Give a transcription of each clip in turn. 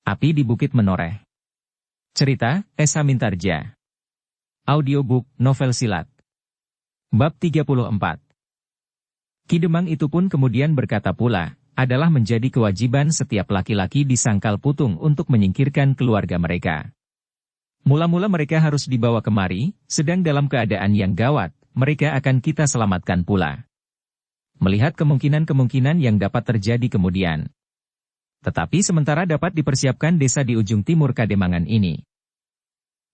Api di Bukit Menoreh. Cerita, Esa Mintarja. Audiobook, novel silat. Bab 34. Ki Demang itu pun kemudian berkata pula, adalah menjadi kewajiban setiap laki-laki di Sangkal Putung untuk menyingkirkan keluarga mereka. Mula-mula mereka harus dibawa kemari, sedang dalam keadaan yang gawat, mereka akan kita selamatkan pula. Melihat kemungkinan-kemungkinan yang dapat terjadi kemudian. Tetapi sementara dapat dipersiapkan desa di ujung timur Kademangan ini.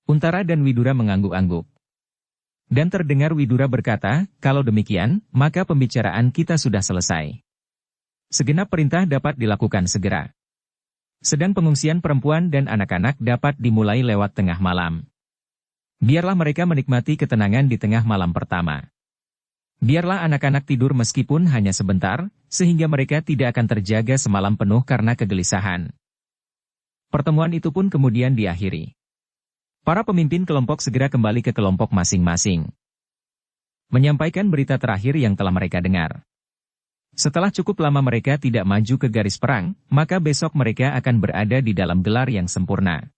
Untara dan Widura mengangguk-angguk. Dan terdengar Widura berkata, kalau demikian, maka pembicaraan kita sudah selesai. Segenap perintah dapat dilakukan segera. Sedang pengungsian perempuan dan anak-anak dapat dimulai lewat tengah malam. Biarlah mereka menikmati ketenangan di tengah malam pertama. Biarlah anak-anak tidur meskipun hanya sebentar, sehingga mereka tidak akan terjaga semalam penuh karena kegelisahan. Pertemuan itu pun kemudian diakhiri. Para pemimpin kelompok segera kembali ke kelompok masing-masing. Menyampaikan berita terakhir yang telah mereka dengar. Setelah cukup lama mereka tidak maju ke garis perang, maka besok mereka akan berada di dalam gelar yang sempurna.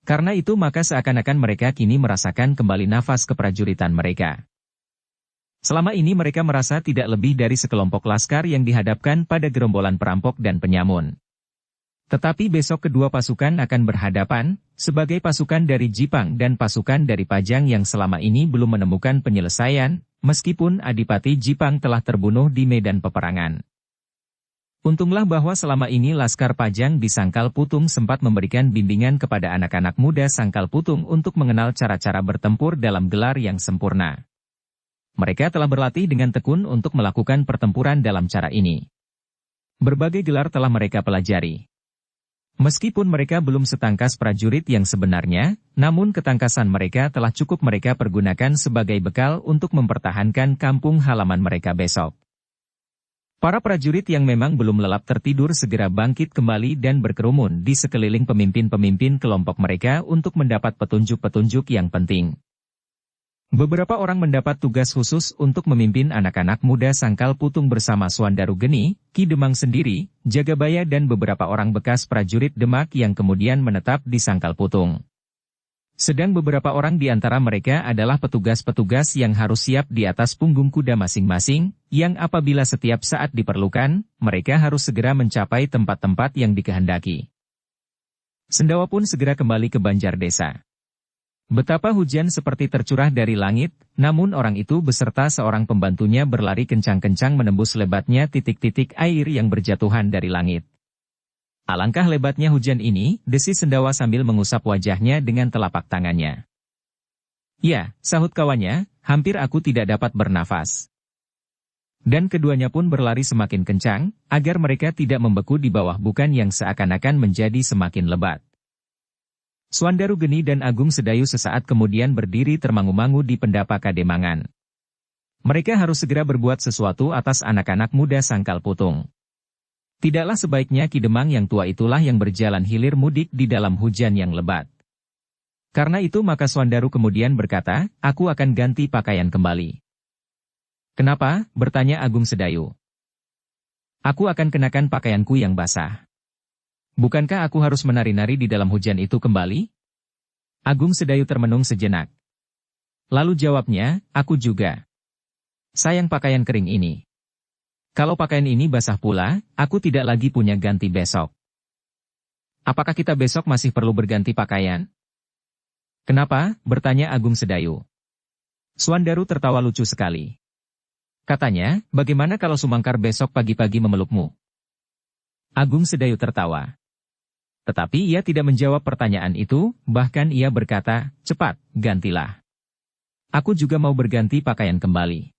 Karena itu maka seakan-akan mereka kini merasakan kembali nafas keprajuritan mereka. Selama ini mereka merasa tidak lebih dari sekelompok laskar yang dihadapkan pada gerombolan perampok dan penyamun. Tetapi besok kedua pasukan akan berhadapan, sebagai pasukan dari Jipang dan pasukan dari Pajang yang selama ini belum menemukan penyelesaian, meskipun Adipati Jipang telah terbunuh di medan peperangan. Untunglah bahwa selama ini Laskar Pajang di Sangkal Putung sempat memberikan bimbingan kepada anak-anak muda Sangkal Putung untuk mengenal cara-cara bertempur dalam gelar yang sempurna. Mereka telah berlatih dengan tekun untuk melakukan pertempuran dalam cara ini. Berbagai gelar telah mereka pelajari. Meskipun mereka belum setangkas prajurit yang sebenarnya, namun ketangkasan mereka telah cukup mereka pergunakan sebagai bekal untuk mempertahankan kampung halaman mereka besok. Para prajurit yang memang belum lelap tertidur segera bangkit kembali dan berkerumun di sekeliling pemimpin-pemimpin kelompok mereka untuk mendapat petunjuk-petunjuk yang penting. Beberapa orang mendapat tugas khusus untuk memimpin anak-anak muda Sangkal Putung bersama Suandaru Geni, Ki Demang sendiri, Jagabaya dan beberapa orang bekas prajurit Demak yang kemudian menetap di Sangkal Putung. Sedang beberapa orang di antara mereka adalah petugas-petugas yang harus siap di atas punggung kuda masing-masing, yang apabila setiap saat diperlukan, mereka harus segera mencapai tempat-tempat yang dikehendaki. Sendawa pun segera kembali ke Banjar Desa. Betapa hujan seperti tercurah dari langit, namun orang itu beserta seorang pembantunya berlari kencang-kencang menembus lebatnya titik-titik air yang berjatuhan dari langit. Alangkah lebatnya hujan ini, desis Sendawa sambil mengusap wajahnya dengan telapak tangannya. Ya, sahut kawannya, hampir aku tidak dapat bernafas. Dan keduanya pun berlari semakin kencang, agar mereka tidak membeku di bawah bukan yang seakan-akan menjadi semakin lebat. Suandaru Geni dan Agung Sedayu sesaat kemudian berdiri termangu-mangu di pendapa Kademangan. Mereka harus segera berbuat sesuatu atas anak-anak muda Sangkal Putung. Tidaklah sebaiknya Ki Demang yang tua itulah yang berjalan hilir mudik di dalam hujan yang lebat. Karena itu maka Suandaru kemudian berkata, aku akan ganti pakaian kembali. Kenapa? Bertanya Agung Sedayu. Aku akan kenakan pakaianku yang basah. Bukankah aku harus menari-nari di dalam hujan itu kembali? Agung Sedayu termenung sejenak. Lalu jawabnya, aku juga. Sayang pakaian kering ini. Kalau pakaian ini basah pula, aku tidak lagi punya ganti besok. Apakah kita besok masih perlu berganti pakaian? Kenapa? Bertanya Agung Sedayu. Suandaru tertawa lucu sekali. Katanya, bagaimana kalau Sumangkar besok pagi-pagi memelukmu? Agung Sedayu tertawa. Tetapi ia tidak menjawab pertanyaan itu, bahkan ia berkata, cepat, gantilah. Aku juga mau berganti pakaian kembali.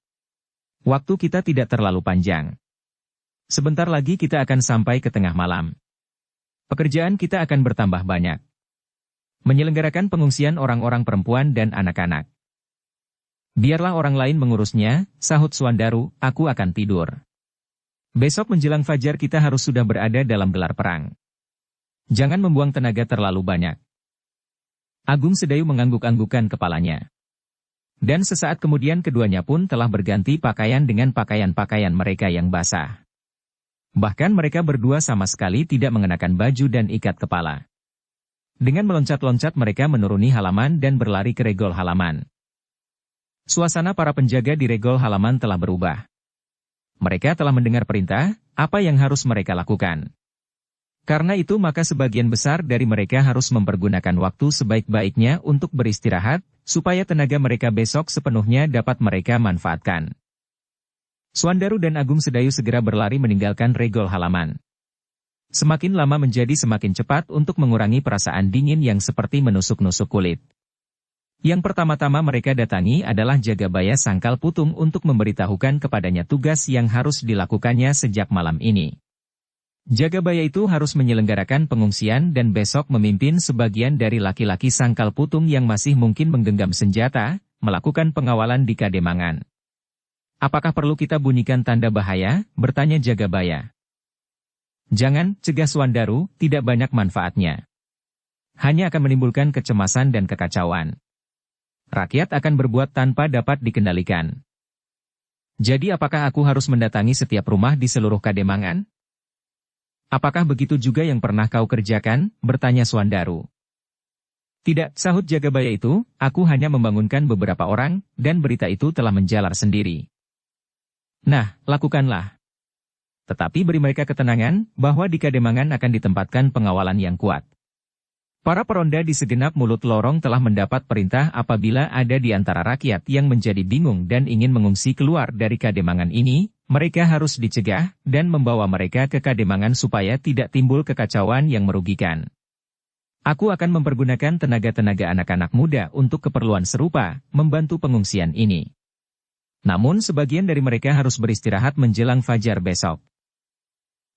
Waktu kita tidak terlalu panjang. Sebentar lagi kita akan sampai ke tengah malam. Pekerjaan kita akan bertambah banyak. Menyelenggarakan pengungsian orang-orang perempuan dan anak-anak. Biarlah orang lain mengurusnya, sahut Suandaru, aku akan tidur. Besok menjelang fajar kita harus sudah berada dalam gelar perang. Jangan membuang tenaga terlalu banyak. Agung Sedayu mengangguk-anggukan kepalanya. Dan sesaat kemudian keduanya pun telah berganti pakaian dengan pakaian-pakaian mereka yang basah. Bahkan mereka berdua sama sekali tidak mengenakan baju dan ikat kepala. Dengan meloncat-loncat mereka menuruni halaman dan berlari ke regol halaman. Suasana para penjaga di regol halaman telah berubah. Mereka telah mendengar perintah, apa yang harus mereka lakukan. Karena itu maka sebagian besar dari mereka harus mempergunakan waktu sebaik-baiknya untuk beristirahat, supaya tenaga mereka besok sepenuhnya dapat mereka manfaatkan. Swandaru dan Agung Sedayu segera berlari meninggalkan regol halaman. Semakin lama menjadi semakin cepat untuk mengurangi perasaan dingin yang seperti menusuk-nusuk kulit. Yang pertama-tama mereka datangi adalah Jagabaya Sangkal Putung untuk memberitahukan kepadanya tugas yang harus dilakukannya sejak malam ini. Jagabaya itu harus menyelenggarakan pengungsian dan besok memimpin sebagian dari laki-laki Sangkal Putung yang masih mungkin menggenggam senjata, melakukan pengawalan di Kademangan. Apakah perlu kita bunyikan tanda bahaya? Bertanya Jagabaya. Jangan, cegah Swandaru, tidak banyak manfaatnya. Hanya akan menimbulkan kecemasan dan kekacauan. Rakyat akan berbuat tanpa dapat dikendalikan. Jadi apakah aku harus mendatangi setiap rumah di seluruh Kademangan? Apakah begitu juga yang pernah kau kerjakan? Bertanya Swandaru. Tidak, sahut Jagabaya itu, aku hanya membangunkan beberapa orang, dan berita itu telah menjalar sendiri. Nah, lakukanlah. Tetapi beri mereka ketenangan, bahwa di Kademangan akan ditempatkan pengawalan yang kuat. Para peronda di segenap mulut lorong telah mendapat perintah apabila ada di antara rakyat yang menjadi bingung dan ingin mengungsi keluar dari Kademangan ini, mereka harus dicegah dan membawa mereka ke Kademangan supaya tidak timbul kekacauan yang merugikan. Aku akan mempergunakan tenaga-tenaga anak-anak muda untuk keperluan serupa, membantu pengungsian ini. Namun sebagian dari mereka harus beristirahat menjelang fajar besok.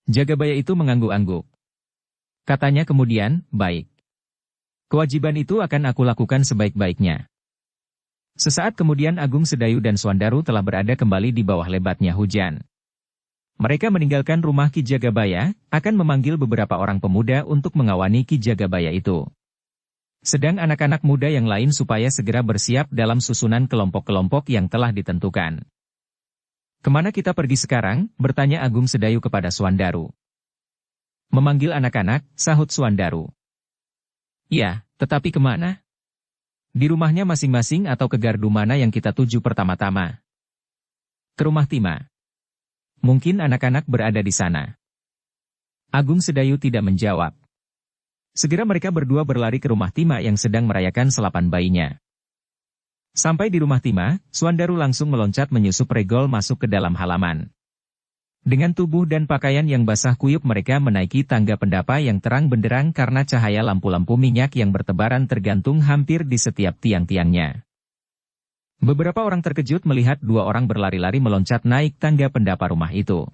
Jagabaya itu mengangguk-angguk. Katanya kemudian, baik. Kewajiban itu akan aku lakukan sebaik-baiknya. Sesaat kemudian Agung Sedayu dan Swandaru telah berada kembali di bawah lebatnya hujan. Mereka meninggalkan rumah Ki Jagabaya, akan memanggil beberapa orang pemuda untuk mengawani Ki Jagabaya itu. Sedang anak-anak muda yang lain supaya segera bersiap dalam susunan kelompok-kelompok yang telah ditentukan. Kemana kita pergi sekarang? Bertanya Agung Sedayu kepada Swandaru. Memanggil anak-anak, sahut Swandaru. Ya, tetapi kemana? Di rumahnya masing-masing atau ke gardu mana yang kita tuju pertama-tama? Ke rumah Tima. Mungkin anak-anak berada di sana. Agung Sedayu tidak menjawab. Segera mereka berdua berlari ke rumah Tima yang sedang merayakan selapan bayinya. Sampai di rumah Tima, Swandaru langsung meloncat menyusup regol masuk ke dalam halaman. Dengan tubuh dan pakaian yang basah kuyup mereka menaiki tangga pendapa yang terang benderang karena cahaya lampu-lampu minyak yang bertebaran tergantung hampir di setiap tiang-tiangnya. Beberapa orang terkejut melihat dua orang berlari-lari meloncat naik tangga pendapa rumah itu.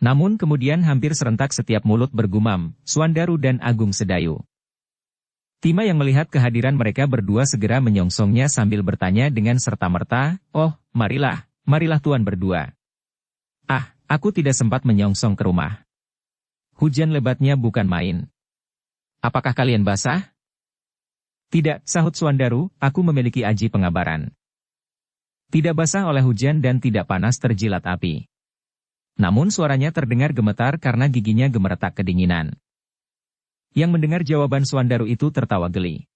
Namun kemudian hampir serentak setiap mulut bergumam, Swandaru dan Agung Sedayu. Tima yang melihat kehadiran mereka berdua segera menyongsongnya sambil bertanya dengan serta-merta, "Oh, marilah tuan berdua." "Ah, aku tidak sempat menyongsong ke rumah. Hujan lebatnya bukan main. Apakah kalian basah?" "Tidak," sahut Swandaru, "aku memiliki aji pengabaran. Tidak basah oleh hujan dan tidak panas terjilat api." Namun suaranya terdengar gemetar karena giginya gemeretak kedinginan. Yang mendengar jawaban Swandaru itu tertawa geli.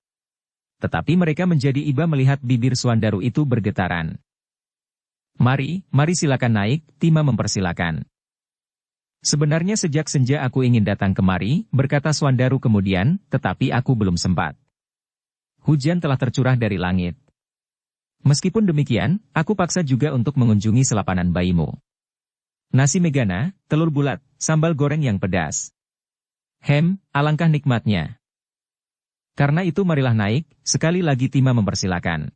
Tetapi mereka menjadi iba melihat bibir Swandaru itu bergetaran. Mari silakan naik," Tima mempersilakan. "Sebenarnya sejak senja aku ingin datang kemari," berkata Swandaru kemudian, "tetapi aku belum sempat. Hujan telah tercurah dari langit. Meskipun demikian, aku paksa juga untuk mengunjungi selapanan bayimu. Nasi megana, telur bulat, sambal goreng yang pedas. Alangkah nikmatnya. Karena itu marilah naik," sekali lagi Tima mempersilakan.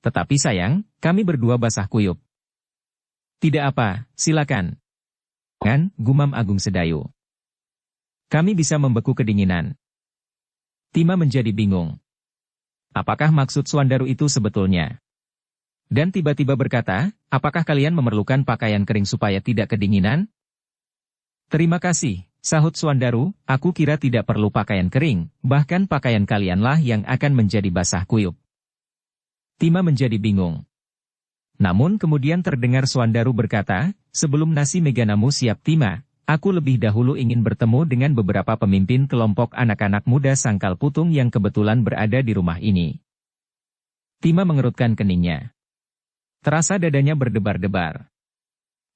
"Tetapi sayang, kami berdua basah kuyup." "Tidak apa, silakan." Gumam Agung Sedayu. "Kami bisa membeku kedinginan." Tima menjadi bingung. Apakah maksud Swandaru itu sebetulnya? Dan tiba-tiba berkata, "Apakah kalian memerlukan pakaian kering supaya tidak kedinginan?" "Terima kasih," sahut Swandaru, "aku kira tidak perlu pakaian kering, bahkan pakaian kalianlah yang akan menjadi basah kuyup." Tima menjadi bingung. Namun kemudian terdengar Swandaru berkata, sebelum nasi meganamu siap Tima, aku lebih dahulu ingin bertemu dengan beberapa pemimpin kelompok anak-anak muda Sangkal Putung yang kebetulan berada di rumah ini. Tima mengerutkan keningnya. Terasa dadanya berdebar-debar.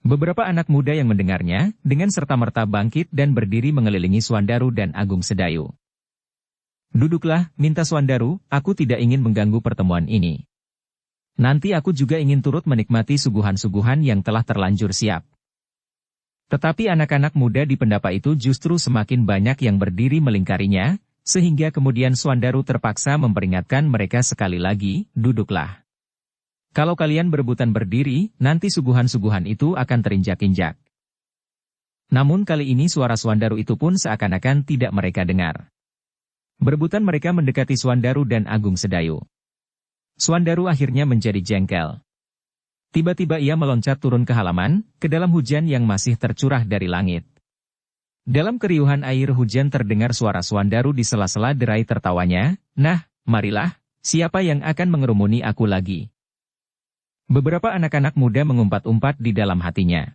Beberapa anak muda yang mendengarnya, dengan serta-merta bangkit dan berdiri mengelilingi Swandaru dan Agung Sedayu. Duduklah, minta Swandaru, aku tidak ingin mengganggu pertemuan ini. Nanti aku juga ingin turut menikmati suguhan-suguhan yang telah terlanjur siap. Tetapi anak-anak muda di pendapa itu justru semakin banyak yang berdiri melingkarinya, sehingga kemudian Swandaru terpaksa memperingatkan mereka sekali lagi, duduklah. Kalau kalian berebutan berdiri, nanti suguhan-suguhan itu akan terinjak-injak. Namun kali ini suara Swandaru itu pun seakan-akan tidak mereka dengar. Berebutan mereka mendekati Swandaru dan Agung Sedayu. Swandaru akhirnya menjadi jengkel. Tiba-tiba ia meloncat turun ke halaman, ke dalam hujan yang masih tercurah dari langit. Dalam keriuhan air hujan terdengar suara Swandaru di sela-sela derai tertawanya, nah, marilah, siapa yang akan mengerumuni aku lagi? Beberapa anak-anak muda mengumpat-umpat di dalam hatinya.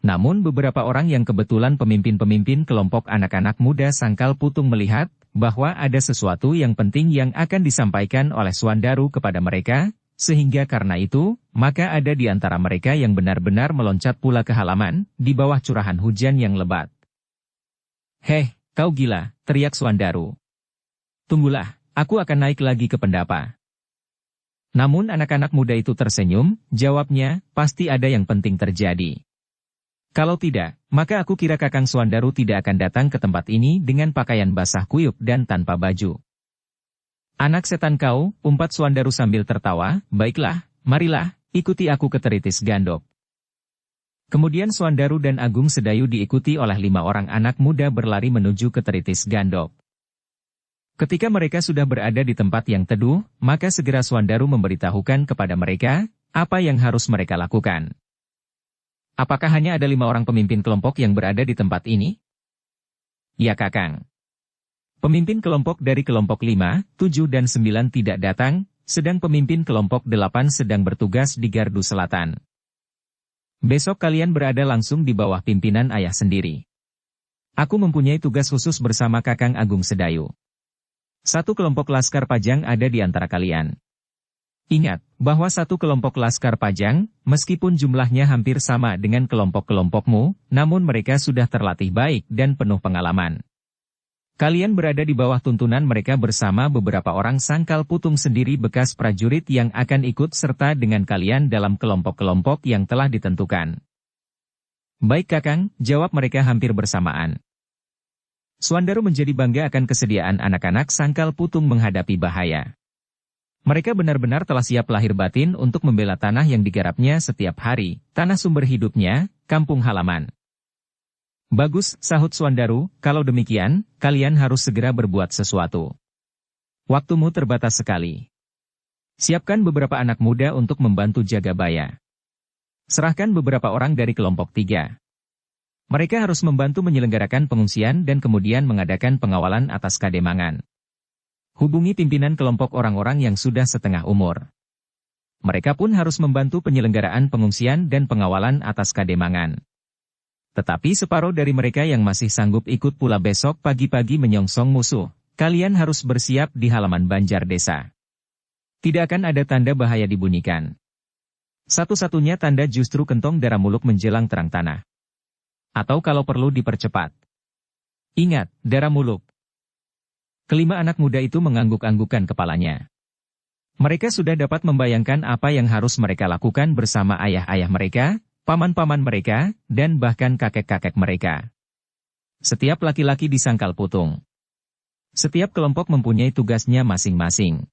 Namun beberapa orang yang kebetulan pemimpin-pemimpin kelompok anak-anak muda Sangkal Putung melihat, bahwa ada sesuatu yang penting yang akan disampaikan oleh Swandaru kepada mereka, sehingga karena itu, maka ada di antara mereka yang benar-benar meloncat pula ke halaman, di bawah curahan hujan yang lebat. Heh, kau gila, teriak Swandaru. Tunggulah, aku akan naik lagi ke pendapa. Namun anak-anak muda itu tersenyum, jawabnya, pasti ada yang penting terjadi. Kalau tidak, maka aku kira Kakang Swandaru tidak akan datang ke tempat ini dengan pakaian basah kuyup dan tanpa baju. Anak setan kau, umpat Swandaru sambil tertawa, baiklah, marilah, ikuti aku ke Teritis Gandok. Kemudian Swandaru dan Agung Sedayu diikuti oleh 5 orang anak muda berlari menuju ke Teritis Gandok. Ketika mereka sudah berada di tempat yang teduh, maka segera Swandaru memberitahukan kepada mereka, apa yang harus mereka lakukan. Apakah hanya ada 5 orang pemimpin kelompok yang berada di tempat ini? Ya Kakang. Pemimpin kelompok dari kelompok 5, 7 dan 9 tidak datang, sedang pemimpin kelompok 8 sedang bertugas di Gardu Selatan. Besok kalian berada langsung di bawah pimpinan ayah sendiri. Aku mempunyai tugas khusus bersama Kakang Agung Sedayu. 1 kelompok Laskar Pajang ada di antara kalian. Ingat, bahwa 1 kelompok Laskar Pajang, meskipun jumlahnya hampir sama dengan kelompok-kelompokmu, namun mereka sudah terlatih baik dan penuh pengalaman. Kalian berada di bawah tuntunan mereka bersama beberapa orang Sangkal Putung sendiri bekas prajurit yang akan ikut serta dengan kalian dalam kelompok-kelompok yang telah ditentukan. Baik Kakang, jawab mereka hampir bersamaan. Swandaru menjadi bangga akan kesediaan anak-anak Sangkal Putung menghadapi bahaya. Mereka benar-benar telah siap lahir batin untuk membela tanah yang digarapnya setiap hari, tanah sumber hidupnya, kampung halaman. Bagus, sahut Swandaru, kalau demikian, kalian harus segera berbuat sesuatu. Waktumu terbatas sekali. Siapkan beberapa anak muda untuk membantu jaga baya. Serahkan beberapa orang dari kelompok 3. Mereka harus membantu menyelenggarakan pengungsian dan kemudian mengadakan pengawalan atas kademangan. Hubungi pimpinan kelompok orang-orang yang sudah setengah umur. Mereka pun harus membantu penyelenggaraan pengungsian dan pengawalan atas kademangan. Tetapi separuh dari mereka yang masih sanggup ikut pula besok pagi-pagi menyongsong musuh. Kalian harus bersiap di halaman Banjar Desa. Tidak akan ada tanda bahaya dibunyikan. Satu-satunya tanda justru kentong darah muluk menjelang terang tanah. Atau kalau perlu dipercepat. Ingat, darah muluk. Kelima anak muda itu mengangguk-anggukan kepalanya. Mereka sudah dapat membayangkan apa yang harus mereka lakukan bersama ayah-ayah mereka, paman-paman mereka, dan bahkan kakek-kakek mereka. Setiap laki-laki di Sangkal Putung. Setiap kelompok mempunyai tugasnya masing-masing.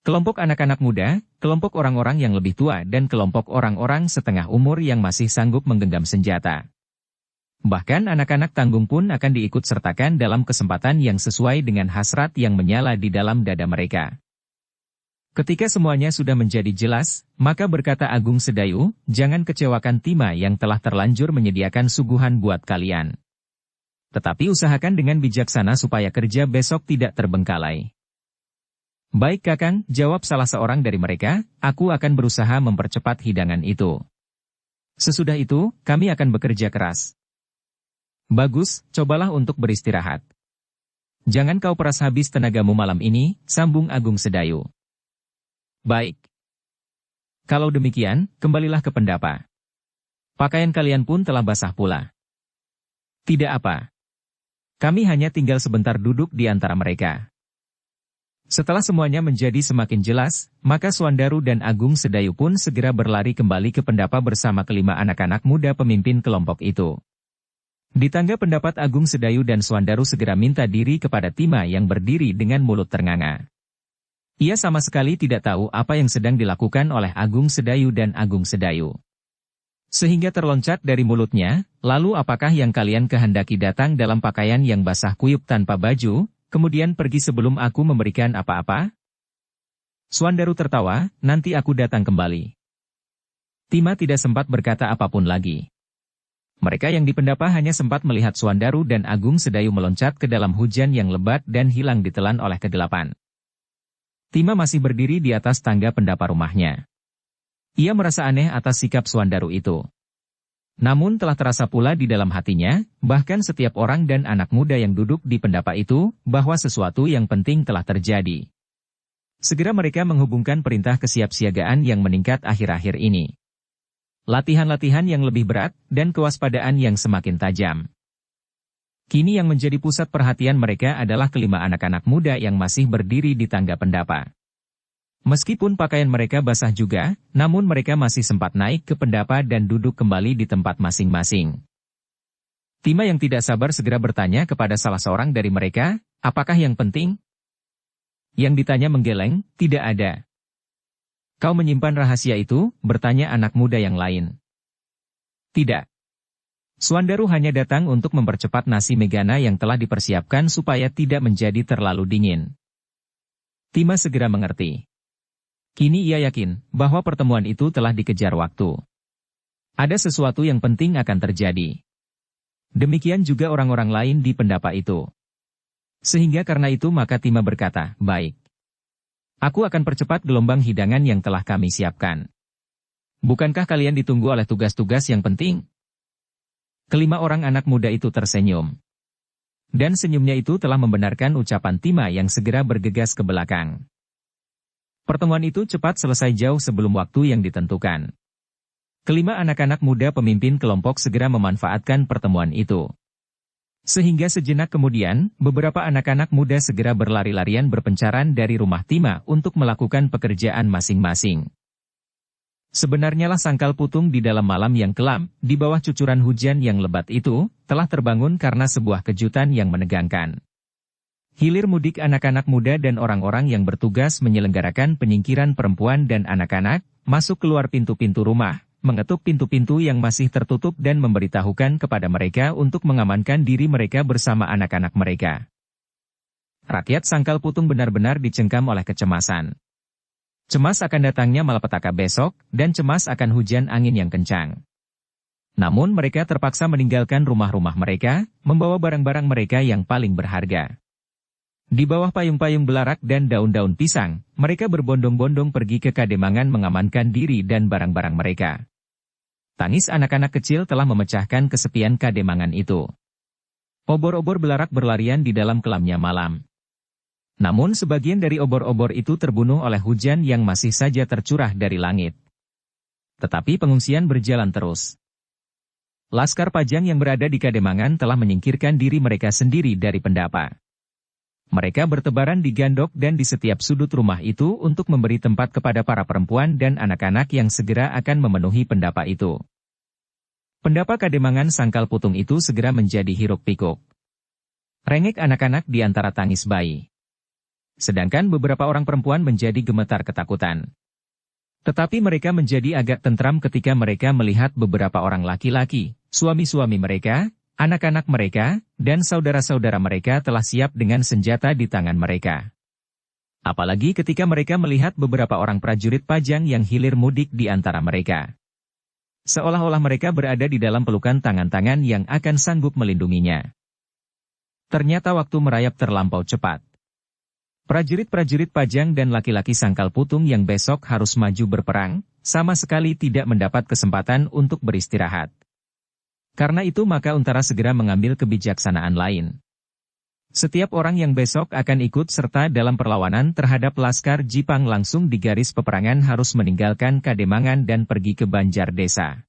Kelompok anak-anak muda, kelompok orang-orang yang lebih tua dan kelompok orang-orang setengah umur yang masih sanggup menggenggam senjata. Bahkan anak-anak tanggung pun akan diikut sertakan dalam kesempatan yang sesuai dengan hasrat yang menyala di dalam dada mereka. Ketika semuanya sudah menjadi jelas, maka berkata Agung Sedayu, jangan kecewakan Tima yang telah terlanjur menyediakan suguhan buat kalian. Tetapi usahakan dengan bijaksana supaya kerja besok tidak terbengkalai. Baik Kakang, jawab salah seorang dari mereka, aku akan berusaha mempercepat hidangan itu. Sesudah itu, kami akan bekerja keras. Bagus, cobalah untuk beristirahat. Jangan kau peras habis tenagamu malam ini, sambung Agung Sedayu. Baik. Kalau demikian, kembalilah ke pendapa. Pakaian kalian pun telah basah pula. Tidak apa. Kami hanya tinggal sebentar duduk di antara mereka. Setelah semuanya menjadi semakin jelas, maka Swandaru dan Agung Sedayu pun segera berlari kembali ke pendapa bersama kelima anak-anak muda pemimpin kelompok itu. Di tangga pendapat Agung Sedayu dan Swandaru segera minta diri kepada Tima yang berdiri dengan mulut ternganga. Ia sama sekali tidak tahu apa yang sedang dilakukan oleh Agung Sedayu dan Agung Sedayu. Sehingga terloncat dari mulutnya, lalu apakah yang kalian kehendaki datang dalam pakaian yang basah kuyup tanpa baju, kemudian pergi sebelum aku memberikan apa-apa? Swandaru tertawa, nanti aku datang kembali. Tima tidak sempat berkata apapun lagi. Mereka yang di pendapa hanya sempat melihat Swandaru dan Agung Sedayu meloncat ke dalam hujan yang lebat dan hilang ditelan oleh kegelapan. Tima masih berdiri di atas tangga pendapa rumahnya. Ia merasa aneh atas sikap Swandaru itu. Namun telah terasa pula di dalam hatinya, bahkan setiap orang dan anak muda yang duduk di pendapa itu, bahwa sesuatu yang penting telah terjadi. Segera mereka menghubungkan perintah kesiapsiagaan yang meningkat akhir-akhir ini. Latihan-latihan yang lebih berat, dan kewaspadaan yang semakin tajam. Kini yang menjadi pusat perhatian mereka adalah kelima anak-anak muda yang masih berdiri di tangga pendapa. Meskipun pakaian mereka basah juga, namun mereka masih sempat naik ke pendapa dan duduk kembali di tempat masing-masing. Tima yang tidak sabar segera bertanya kepada salah seorang dari mereka, apakah yang penting? Yang ditanya menggeleng, tidak ada. Kau menyimpan rahasia itu? Bertanya anak muda yang lain. Tidak. Swandaru hanya datang untuk mempercepat nasi Megana yang telah dipersiapkan supaya tidak menjadi terlalu dingin. Tima segera mengerti. Kini ia yakin bahwa pertemuan itu telah dikejar waktu. Ada sesuatu yang penting akan terjadi. Demikian juga orang-orang lain di pendapa itu. Sehingga karena itu maka Tima berkata, baik. Aku akan percepat gelombang hidangan yang telah kami siapkan. Bukankah kalian ditunggu oleh tugas-tugas yang penting? Kelima orang anak muda itu tersenyum. Dan senyumnya itu telah membenarkan ucapan Tima yang segera bergegas ke belakang. Pertemuan itu cepat selesai jauh sebelum waktu yang ditentukan. Kelima anak-anak muda pemimpin kelompok segera memanfaatkan pertemuan itu. Sehingga sejenak kemudian, beberapa anak-anak muda segera berlari-larian berpencaran dari rumah Tima untuk melakukan pekerjaan masing-masing. Sebenarnya lah sangkal putung di dalam malam yang kelam, di bawah cucuran hujan yang lebat itu, telah terbangun karena sebuah kejutan yang menegangkan. Hilir mudik anak-anak muda dan orang-orang yang bertugas menyelenggarakan penyingkiran perempuan dan anak-anak, masuk keluar pintu-pintu rumah, mengetuk pintu-pintu yang masih tertutup dan memberitahukan kepada mereka untuk mengamankan diri mereka bersama anak-anak mereka. Rakyat Sangkal Putung benar-benar dicengkam oleh kecemasan. Cemas akan datangnya malapetaka besok, dan cemas akan hujan angin yang kencang. Namun mereka terpaksa meninggalkan rumah-rumah mereka, membawa barang-barang mereka yang paling berharga. Di bawah payung-payung belarak dan daun-daun pisang, mereka berbondong-bondong pergi ke Kademangan mengamankan diri dan barang-barang mereka. Tangis anak-anak kecil telah memecahkan kesepian Kademangan itu. Obor-obor belarak berlarian di dalam kelamnya malam. Namun sebagian dari obor-obor itu terbunuh oleh hujan yang masih saja tercurah dari langit. Tetapi pengungsian berjalan terus. Laskar Pajang yang berada di Kademangan telah menyingkirkan diri mereka sendiri dari pendapa. Mereka bertebaran di gandok dan di setiap sudut rumah itu untuk memberi tempat kepada para perempuan dan anak-anak yang segera akan memenuhi pendapa itu. Pendapa Kademangan Sangkal Putung itu segera menjadi hiruk-pikuk. Rengek anak-anak di antara tangis bayi. Sedangkan beberapa orang perempuan menjadi gemetar ketakutan. Tetapi mereka menjadi agak tentram ketika mereka melihat beberapa orang laki-laki, suami-suami mereka, anak-anak mereka, dan saudara-saudara mereka telah siap dengan senjata di tangan mereka. Apalagi ketika mereka melihat beberapa orang prajurit Pajang yang hilir mudik di antara mereka. Seolah-olah mereka berada di dalam pelukan tangan-tangan yang akan sanggup melindunginya. Ternyata waktu merayap terlampau cepat. Prajurit-prajurit Pajang dan laki-laki Sangkal Putung yang besok harus maju berperang, sama sekali tidak mendapat kesempatan untuk beristirahat. Karena itu maka Untara segera mengambil kebijaksanaan lain. Setiap orang yang besok akan ikut serta dalam perlawanan terhadap Laskar Jipang langsung di garis peperangan harus meninggalkan Kademangan dan pergi ke Banjar Desa.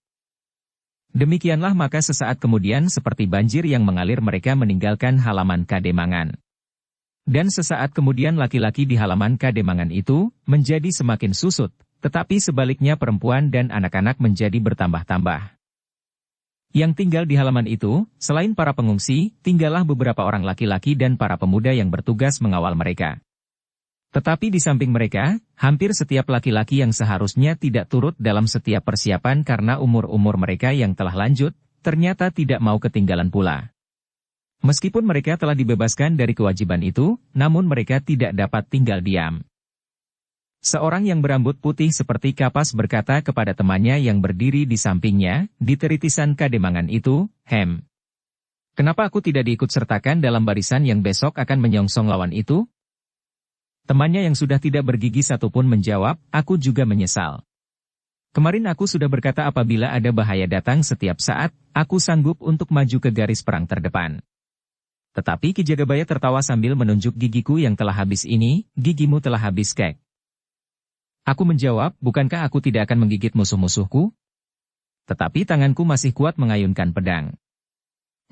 Demikianlah maka sesaat kemudian seperti banjir yang mengalir mereka meninggalkan halaman Kademangan. Dan sesaat kemudian laki-laki di halaman Kademangan itu menjadi semakin susut, tetapi sebaliknya perempuan dan anak-anak menjadi bertambah-tambah. Yang tinggal di halaman itu, selain para pengungsi, tinggallah beberapa orang laki-laki dan para pemuda yang bertugas mengawal mereka. Tetapi di samping mereka, hampir setiap laki-laki yang seharusnya tidak turut dalam setiap persiapan karena umur-umur mereka yang telah lanjut, ternyata tidak mau ketinggalan pula. Meskipun mereka telah dibebaskan dari kewajiban itu, namun mereka tidak dapat tinggal diam. Seorang yang berambut putih seperti kapas berkata kepada temannya yang berdiri di sampingnya, di teritisan Kademangan itu, "Hem, kenapa aku tidak diikut sertakan dalam barisan yang besok akan menyongsong lawan itu?" Temannya yang sudah tidak bergigi satupun menjawab, "Aku juga menyesal. Kemarin aku sudah berkata apabila ada bahaya datang setiap saat, aku sanggup untuk maju ke garis perang terdepan." Tetapi Ki Jagabaya tertawa sambil menunjuk gigiku yang telah habis ini, "Gigimu telah habis, Kek." Aku menjawab, "Bukankah aku tidak akan menggigit musuh-musuhku?" Tetapi tanganku masih kuat mengayunkan pedang.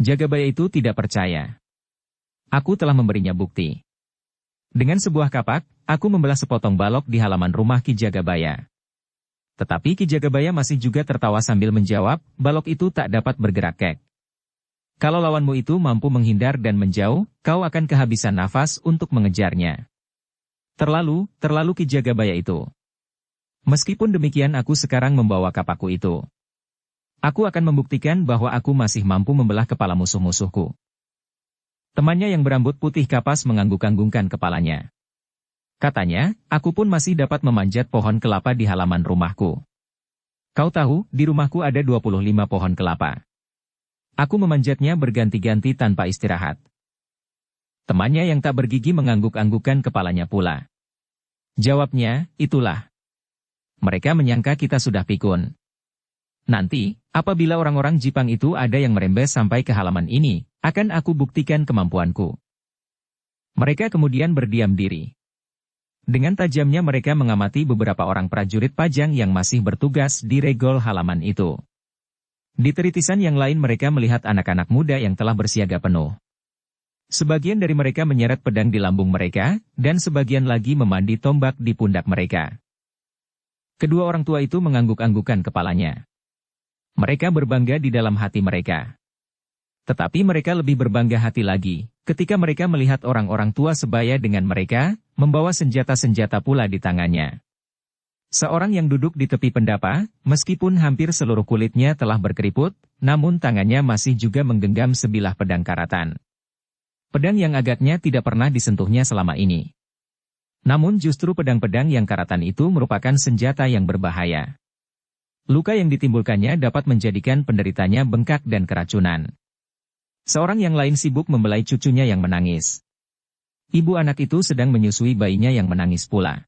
Jagabaya itu tidak percaya. Aku telah memberinya bukti. Dengan sebuah kapak, aku membelah sepotong balok di halaman rumah Ki Jagabaya. Tetapi Ki Jagabaya masih juga tertawa sambil menjawab, "Balok itu tak dapat bergerak, Kek. Kalau lawanmu itu mampu menghindar dan menjauh, kau akan kehabisan nafas untuk mengejarnya." Terlalu Ki Jagabaya itu. Meskipun demikian aku sekarang membawa kapakku itu. Aku akan membuktikan bahwa aku masih mampu membelah kepala musuh-musuhku. Temannya yang berambut putih kapas mengangguk-anggungkan kepalanya. Katanya, "Aku pun masih dapat memanjat pohon kelapa di halaman rumahku. Kau tahu, di rumahku ada 25 pohon kelapa. Aku memanjatnya berganti-ganti tanpa istirahat." Temannya yang tak bergigi mengangguk-anggukkan kepalanya pula. Jawabnya, "Itulah. Mereka menyangka kita sudah pikun. Nanti, apabila orang-orang Jipang itu ada yang merembes sampai ke halaman ini, akan aku buktikan kemampuanku." Mereka kemudian berdiam diri. Dengan tajamnya mereka mengamati beberapa orang prajurit Pajang yang masih bertugas di regol halaman itu. Di teritisan yang lain mereka melihat anak-anak muda yang telah bersiaga penuh. Sebagian dari mereka menyeret pedang di lambung mereka, dan sebagian lagi memandi tombak di pundak mereka. Kedua orang tua itu mengangguk-anggukkan kepalanya. Mereka berbangga di dalam hati mereka. Tetapi mereka lebih berbangga hati lagi, ketika mereka melihat orang-orang tua sebaya dengan mereka, membawa senjata-senjata pula di tangannya. Seorang yang duduk di tepi pendapa, meskipun hampir seluruh kulitnya telah berkeriput, namun tangannya masih juga menggenggam sebilah pedang karatan. Pedang yang agaknya tidak pernah disentuhnya selama ini. Namun justru pedang-pedang yang karatan itu merupakan senjata yang berbahaya. Luka yang ditimbulkannya dapat menjadikan penderitanya bengkak dan keracunan. Seorang yang lain sibuk membelai cucunya yang menangis. Ibu anak itu sedang menyusui bayinya yang menangis pula.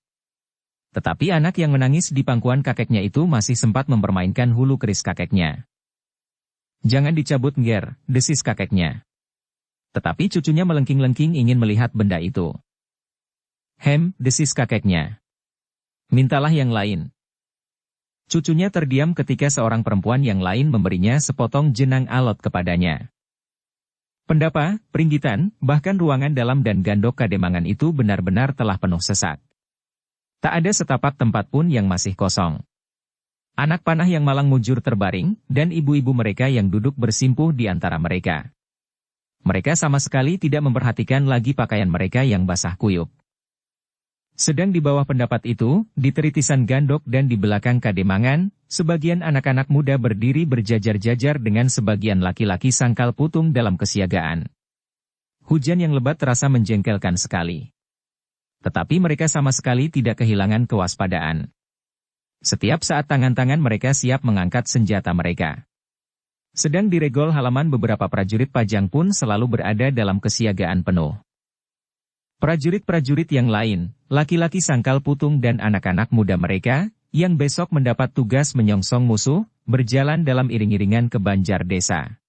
Tetapi anak yang menangis di pangkuan kakeknya itu masih sempat mempermainkan hulu keris kakeknya. "Jangan dicabut, Nger," desis kakeknya. Tetapi cucunya melengking-lengking ingin melihat benda itu. "Hem," desis kakeknya. "Mintalah yang lain." Cucunya terdiam ketika seorang perempuan yang lain memberinya sepotong jenang alot kepadanya. Pendapa, peringgitan, bahkan ruangan dalam dan gandok Kademangan itu benar-benar telah penuh sesak. Tak ada setapak tempat pun yang masih kosong. Anak panah yang malang mujur terbaring, dan ibu-ibu mereka yang duduk bersimpuh di antara mereka. Mereka sama sekali tidak memperhatikan lagi pakaian mereka yang basah kuyup. Sedang di bawah pendapat itu, di teritisan gandok dan di belakang Kademangan, sebagian anak-anak muda berdiri berjajar-jajar dengan sebagian laki-laki Sangkal Putung dalam kesiagaan. Hujan yang lebat terasa menjengkelkan sekali. Tetapi mereka sama sekali tidak kehilangan kewaspadaan. Setiap saat tangan-tangan mereka siap mengangkat senjata mereka. Sedang di regol halaman beberapa prajurit Pajang pun selalu berada dalam kesiagaan penuh. Prajurit-prajurit yang lain, laki-laki Sangkal Putung dan anak-anak muda mereka, yang besok mendapat tugas menyongsong musuh, berjalan dalam iring-iringan ke Banjar Desa.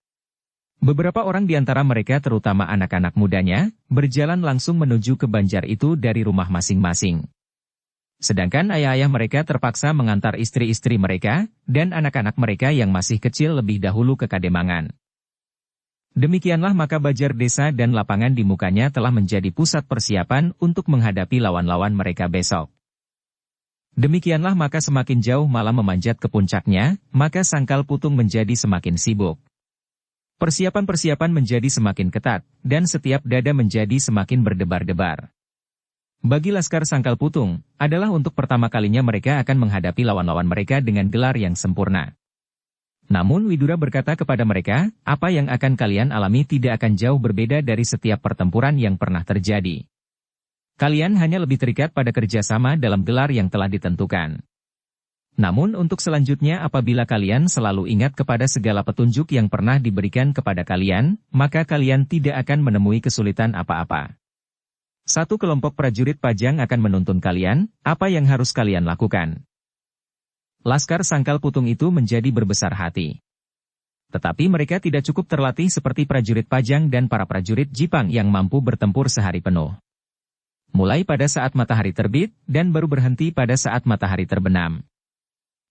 Beberapa orang di antara mereka terutama anak-anak mudanya, berjalan langsung menuju ke Banjar itu dari rumah masing-masing. Sedangkan ayah-ayah mereka terpaksa mengantar istri-istri mereka, dan anak-anak mereka yang masih kecil lebih dahulu ke Kademangan. Demikianlah maka Banjar Desa dan lapangan di mukanya telah menjadi pusat persiapan untuk menghadapi lawan-lawan mereka besok. Demikianlah maka semakin jauh malam memanjat ke puncaknya, maka Sangkal Putung menjadi semakin sibuk. Persiapan-persiapan menjadi semakin ketat, dan setiap dada menjadi semakin berdebar-debar. Bagi Laskar Sangkal Putung, adalah untuk pertama kalinya mereka akan menghadapi lawan-lawan mereka dengan gelar yang sempurna. Namun Widura berkata kepada mereka, apa yang akan kalian alami tidak akan jauh berbeda dari setiap pertempuran yang pernah terjadi. Kalian hanya lebih terikat pada kerjasama dalam gelar yang telah ditentukan. Namun untuk selanjutnya apabila kalian selalu ingat kepada segala petunjuk yang pernah diberikan kepada kalian, maka kalian tidak akan menemui kesulitan apa-apa. Satu kelompok prajurit Pajang akan menuntun kalian, apa yang harus kalian lakukan. Laskar Sangkal Putung itu menjadi berbesar hati. Tetapi mereka tidak cukup terlatih seperti prajurit Pajang dan para prajurit Jipang yang mampu bertempur sehari penuh. Mulai pada saat matahari terbit, dan baru berhenti pada saat matahari terbenam.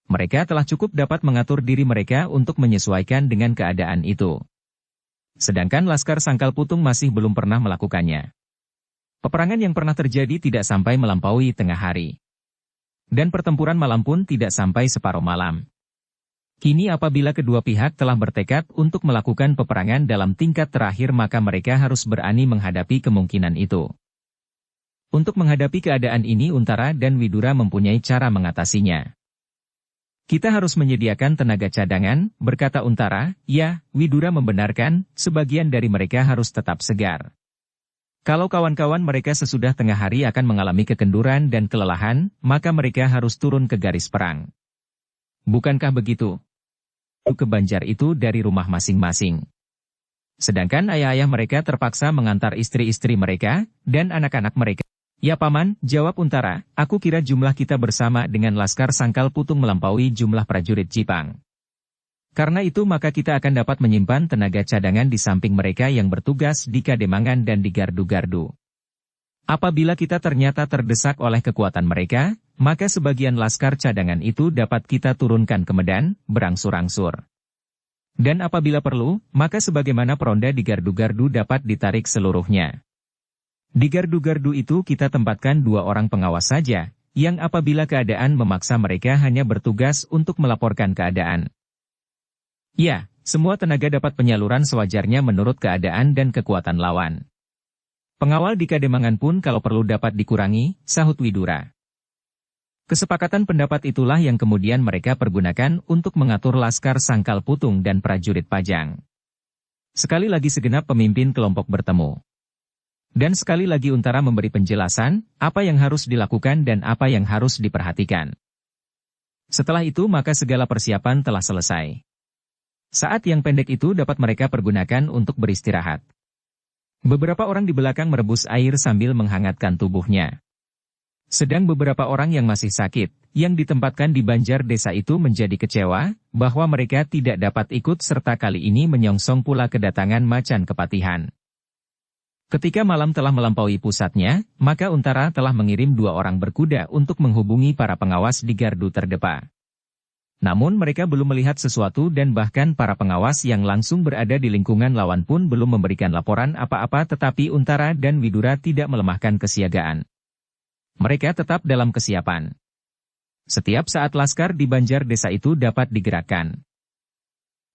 Mereka telah cukup dapat mengatur diri mereka untuk menyesuaikan dengan keadaan itu. Sedangkan Laskar Sangkal Putung masih belum pernah melakukannya. Peperangan yang pernah terjadi tidak sampai melampaui tengah hari. Dan pertempuran malam pun tidak sampai separuh malam. Kini apabila kedua pihak telah bertekad untuk melakukan peperangan dalam tingkat terakhir maka mereka harus berani menghadapi kemungkinan itu. Untuk menghadapi keadaan ini Untara dan Widura mempunyai cara mengatasinya. Kita harus menyediakan tenaga cadangan, berkata Untara, ya, Widura membenarkan, sebagian dari mereka harus tetap segar. Kalau kawan-kawan mereka sesudah tengah hari akan mengalami kekenduran dan kelelahan, maka mereka harus turun ke garis perang. Bukankah begitu? Ke Banjar itu dari rumah masing-masing. Sedangkan ayah-ayah mereka terpaksa mengantar istri-istri mereka, dan anak-anak mereka. Ya Paman, jawab Untara, aku kira jumlah kita bersama dengan Laskar Sangkal Putung melampaui jumlah prajurit Jipang. Karena itu maka kita akan dapat menyimpan tenaga cadangan di samping mereka yang bertugas di Kademangan dan di gardu-gardu. Apabila kita ternyata terdesak oleh kekuatan mereka, maka sebagian laskar cadangan itu dapat kita turunkan ke medan, berangsur-angsur. Dan apabila perlu, maka sebagaimana peronda di gardu-gardu dapat ditarik seluruhnya. Di gardu-gardu itu kita tempatkan 2 orang pengawas saja, yang apabila keadaan memaksa mereka hanya bertugas untuk melaporkan keadaan. Ya, semua tenaga dapat penyaluran sewajarnya menurut keadaan dan kekuatan lawan. Pengawal di Kademangan pun kalau perlu dapat dikurangi, sahut Widura. Kesepakatan pendapat itulah yang kemudian mereka pergunakan untuk mengatur Laskar Sangkal Putung dan prajurit Pajang. Sekali lagi segenap pemimpin kelompok bertemu. Dan sekali lagi Untara memberi penjelasan, apa yang harus dilakukan dan apa yang harus diperhatikan. Setelah itu maka segala persiapan telah selesai. Saat yang pendek itu dapat mereka pergunakan untuk beristirahat. Beberapa orang di belakang merebus air sambil menghangatkan tubuhnya. Sedang beberapa orang yang masih sakit, yang ditempatkan di Banjar Desa itu menjadi kecewa, bahwa mereka tidak dapat ikut serta kali ini menyongsong pula kedatangan Macan Kepatihan. Ketika malam telah melampaui pusatnya, maka Untara telah mengirim 2 orang berkuda untuk menghubungi para pengawas di gardu terdepan. Namun mereka belum melihat sesuatu dan bahkan para pengawas yang langsung berada di lingkungan lawan pun belum memberikan laporan apa-apa tetapi Untara dan Widura tidak melemahkan kesiagaan. Mereka tetap dalam kesiapan. Setiap saat laskar di Banjar Desa itu dapat digerakkan.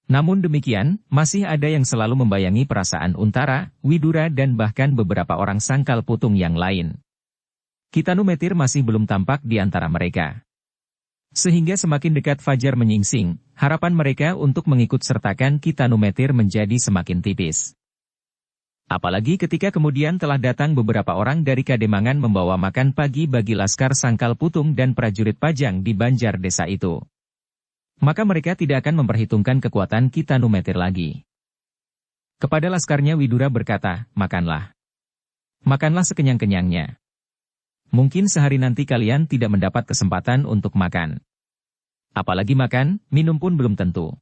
Namun demikian, masih ada yang selalu membayangi perasaan Untara, Widura dan bahkan beberapa orang Sangkal Putung yang lain. Kitanumetir masih belum tampak di antara mereka. Sehingga semakin dekat fajar menyingsing, harapan mereka untuk mengikut sertakan Kitanumetir menjadi semakin tipis. Apalagi ketika kemudian telah datang beberapa orang dari Kademangan membawa makan pagi bagi Laskar Sangkal Putung dan prajurit Pajang di Banjar Desa itu. Maka mereka tidak akan memperhitungkan kekuatan Kitanumetir lagi. Kepada laskarnya Widura berkata, makanlah. Makanlah sekenyang-kenyangnya. Mungkin sehari nanti kalian tidak mendapat kesempatan untuk makan. Apalagi makan, minum pun belum tentu.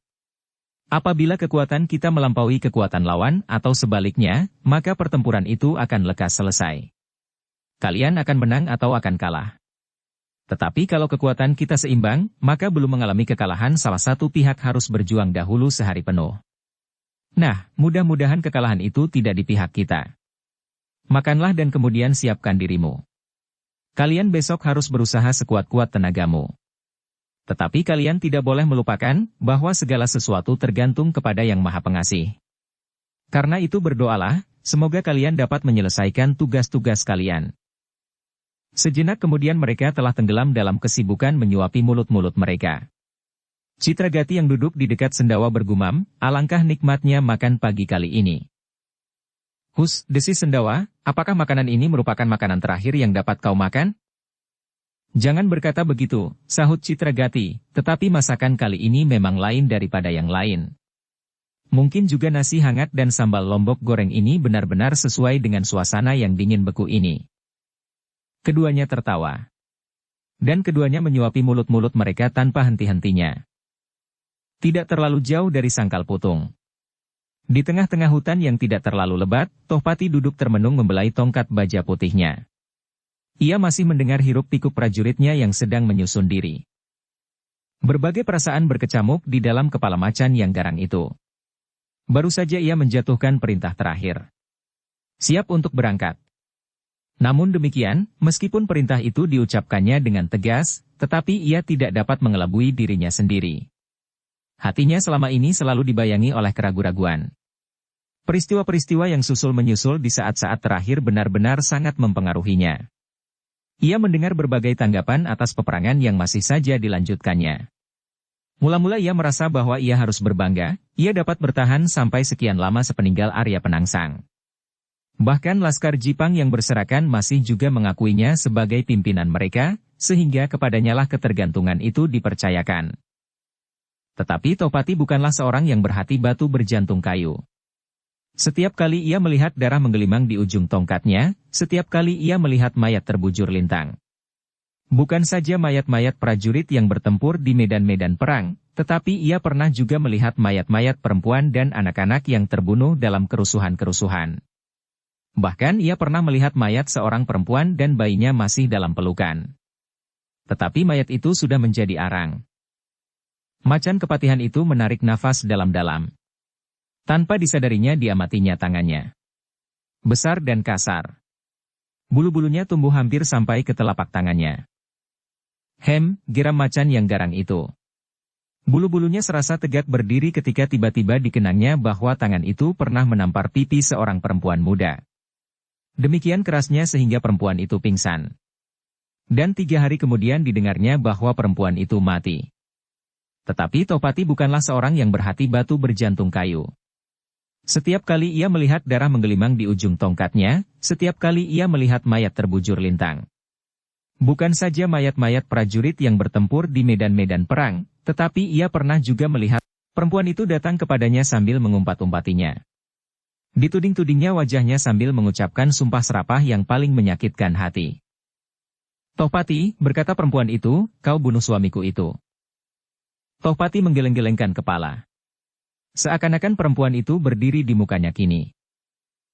Apabila kekuatan kita melampaui kekuatan lawan atau sebaliknya, maka pertempuran itu akan lekas selesai. Kalian akan menang atau akan kalah. Tetapi kalau kekuatan kita seimbang, maka belum mengalami kekalahan salah satu pihak harus berjuang dahulu sehari penuh. Nah, mudah-mudahan kekalahan itu tidak di pihak kita. Makanlah dan kemudian siapkan dirimu. Kalian besok harus berusaha sekuat-kuat tenagamu. Tetapi kalian tidak boleh melupakan bahwa segala sesuatu tergantung kepada Yang Maha Pengasih. Karena itu berdoalah, semoga kalian dapat menyelesaikan tugas-tugas kalian. Sejenak kemudian mereka telah tenggelam dalam kesibukan menyuapi mulut-mulut mereka. Citragati yang duduk di dekat sendawa bergumam, alangkah nikmatnya makan pagi kali ini. Hus, desis sendawa, apakah makanan ini merupakan makanan terakhir yang dapat kau makan? Jangan berkata begitu, sahut Citragati, tetapi masakan kali ini memang lain daripada yang lain. Mungkin juga nasi hangat dan sambal lombok goreng ini benar-benar sesuai dengan suasana yang dingin beku ini. Keduanya tertawa. Dan keduanya menyuapi mulut-mulut mereka tanpa henti-hentinya. Tidak terlalu jauh dari sangkal putung. Di tengah-tengah hutan yang tidak terlalu lebat, Tohpati duduk termenung membelai tongkat baja putihnya. Ia masih mendengar hiruk-pikuk prajuritnya yang sedang menyusun diri. Berbagai perasaan berkecamuk di dalam kepala macan yang garang itu. Baru saja ia menjatuhkan perintah terakhir. Siap untuk berangkat. Namun demikian, meskipun perintah itu diucapkannya dengan tegas, tetapi ia tidak dapat mengelabui dirinya sendiri. Hatinya selama ini selalu dibayangi oleh keraguan-raguan. Peristiwa-peristiwa yang susul-menyusul di saat-saat terakhir benar-benar sangat mempengaruhinya. Ia mendengar berbagai tanggapan atas peperangan yang masih saja dilanjutkannya. Mula-mula ia merasa bahwa ia harus berbangga, ia dapat bertahan sampai sekian lama sepeninggal Arya Penangsang. Bahkan Laskar Jipang yang berserakan masih juga mengakuinya sebagai pimpinan mereka, sehingga kepadanya lah ketergantungan itu dipercayakan. Tetapi Tohpati bukanlah seorang yang berhati batu berjantung kayu. Setiap kali ia melihat darah menggelimang di ujung tongkatnya, setiap kali ia melihat mayat terbujur lintang. Bukan saja mayat-mayat prajurit yang bertempur di medan-medan perang, tetapi ia pernah juga melihat mayat-mayat perempuan dan anak-anak yang terbunuh dalam kerusuhan-kerusuhan. Bahkan ia pernah melihat mayat seorang perempuan dan bayinya masih dalam pelukan. Tetapi mayat itu sudah menjadi arang. Macan kepatihan itu menarik nafas dalam-dalam. Tanpa disadarinya diamatinya tangannya. Besar dan kasar. Bulu-bulunya tumbuh hampir sampai ke telapak tangannya. Geram macan yang garang itu. Bulu-bulunya serasa tegak berdiri ketika tiba-tiba dikenangnya bahwa tangan itu pernah menampar pipi seorang perempuan muda. Demikian kerasnya sehingga perempuan itu pingsan. Dan 3 hari kemudian didengarnya bahwa perempuan itu mati. Tetapi Tohpati bukanlah seorang yang berhati batu berjantung kayu. Setiap kali ia melihat darah menggelimang di ujung tongkatnya, setiap kali ia melihat mayat terbujur lintang. Bukan saja mayat-mayat prajurit yang bertempur di medan-medan perang, tetapi ia pernah juga melihat perempuan itu datang kepadanya sambil mengumpat-umpatinya. Dituding-tudingnya wajahnya sambil mengucapkan sumpah serapah yang paling menyakitkan hati. Tohpati, berkata perempuan itu, kau bunuh suamiku itu. Tohpati menggeleng-gelengkan kepala. Seakan-akan perempuan itu berdiri di mukanya kini.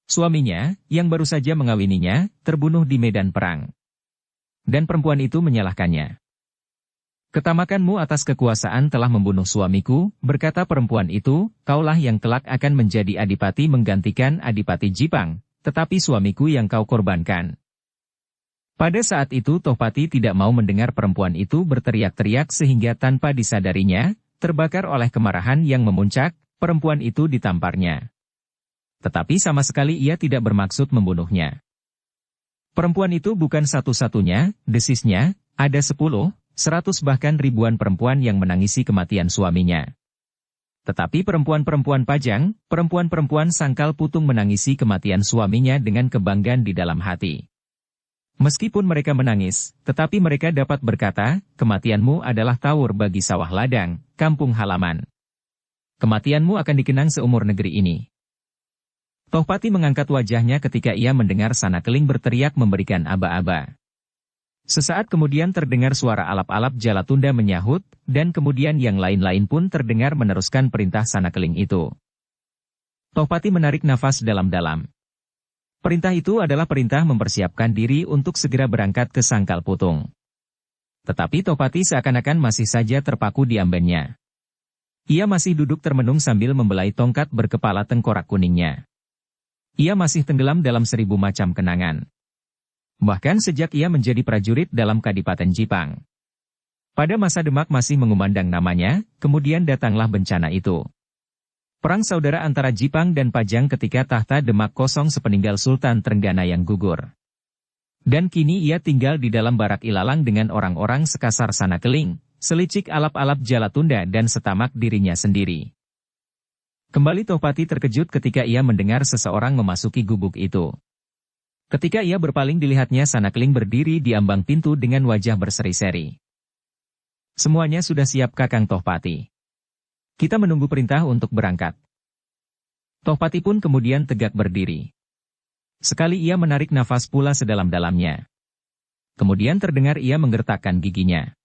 Suaminya, yang baru saja mengawininya, terbunuh di medan perang. Dan perempuan itu menyalahkannya. Ketamakanmu atas kekuasaan telah membunuh suamiku, berkata perempuan itu, kaulah yang kelak akan menjadi adipati menggantikan Adipati Jipang, tetapi suamiku yang kau korbankan. Pada saat itu Tohpati tidak mau mendengar perempuan itu berteriak-teriak sehingga tanpa disadarinya, terbakar oleh kemarahan yang memuncak, perempuan itu ditamparnya. Tetapi sama sekali ia tidak bermaksud membunuhnya. Perempuan itu bukan satu-satunya, desisnya, ada 10, 100 bahkan ribuan perempuan yang menangisi kematian suaminya. Tetapi perempuan-perempuan pajang, perempuan-perempuan sangkal putung menangisi kematian suaminya dengan kebanggaan di dalam hati. Meskipun mereka menangis, tetapi mereka dapat berkata, kematianmu adalah tawur bagi sawah ladang, kampung halaman. Kematianmu akan dikenang seumur negeri ini. Tohpati mengangkat wajahnya ketika ia mendengar Sanakeling berteriak memberikan aba-aba. Sesaat kemudian terdengar suara alap-alap Jalatunda menyahut, dan kemudian yang lain-lain pun terdengar meneruskan perintah Sanakeling itu. Tohpati menarik nafas dalam-dalam. Perintah itu adalah perintah mempersiapkan diri untuk segera berangkat ke Sangkal Putung. Tetapi Tohpati seakan-akan masih saja terpaku di ambennya. Ia masih duduk termenung sambil membelai tongkat berkepala tengkorak kuningnya. Ia masih tenggelam dalam 1000 macam kenangan. Bahkan sejak ia menjadi prajurit dalam Kadipaten Jipang. Pada masa Demak masih mengumandang namanya, kemudian datanglah bencana itu. Perang saudara antara Jipang dan Pajang ketika tahta Demak kosong sepeninggal Sultan Trenggana yang gugur. Dan kini ia tinggal di dalam barak ilalang dengan orang-orang sekasar Sanakeling, selicik alap-alap Jalatunda dan setamak dirinya sendiri. Kembali Tohpati terkejut ketika ia mendengar seseorang memasuki gubuk itu. Ketika ia berpaling dilihatnya Sanakeling berdiri di ambang pintu dengan wajah berseri-seri. Semuanya sudah siap Kakang Tohpati. Kita menunggu perintah untuk berangkat. Tohpati pun kemudian tegak berdiri. Sekali ia menarik nafas pula sedalam-dalamnya. Kemudian terdengar ia menggertakkan giginya.